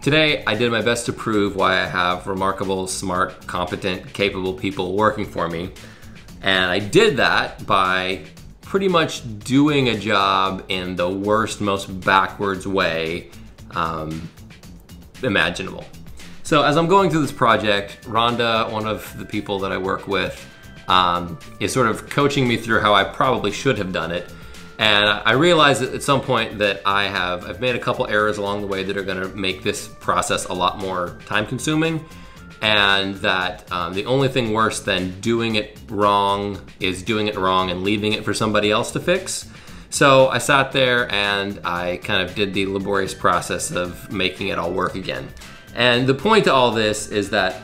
Today, I did my best to prove why I have remarkable, smart, competent, capable people working for me. And I did that by pretty much doing a job in the worst, most backwards way imaginable. So as I'm going through this project, Rhonda, one of the people that I work with, is sort of coaching me through how I probably should have done it. And I realized at some point that I've made a couple errors along the way that are gonna make this process a lot more time consuming, and that the only thing worse than doing it wrong is doing it wrong and leaving it for somebody else to fix. So I sat there and I kind of did the laborious process of making it all work again. And the point to all this is that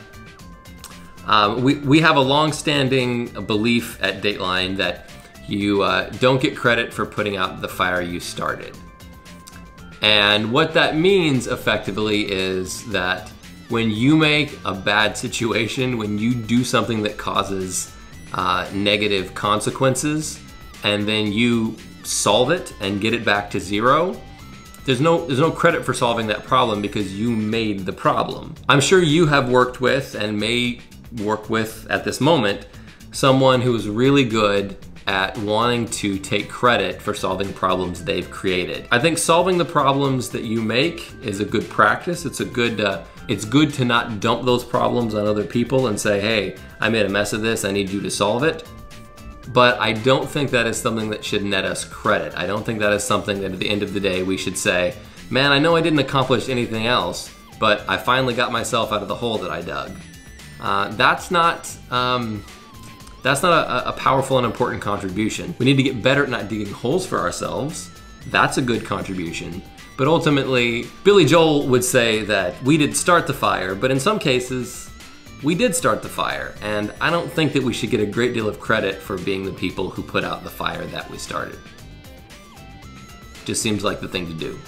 we have a long-standing belief at Dateline that you don't get credit for putting out the fire you started. And what that means effectively is that when you make a bad situation, when you do something that causes negative consequences, and then you solve it and get it back to zero, there's no credit for solving that problem because you made the problem. I'm sure you have worked with and may work with at this moment someone who is really good at wanting to take credit for solving problems they've created. I think solving the problems that you make is a good practice. It's good to not dump those problems on other people and say, hey, I made a mess of this, I need you to solve it. But I don't think that is something that should net us credit. I don't think that is something that at the end of the day we should say, man, I know I didn't accomplish anything else, but I finally got myself out of the hole that I dug. That's not a powerful and important contribution. We need to get better at not digging holes for ourselves. That's a good contribution. But ultimately, Billy Joel would say that we did start the fire, but in some cases, we did start the fire. And I don't think that we should get a great deal of credit for being the people who put out the fire that we started. Just seems like the thing to do.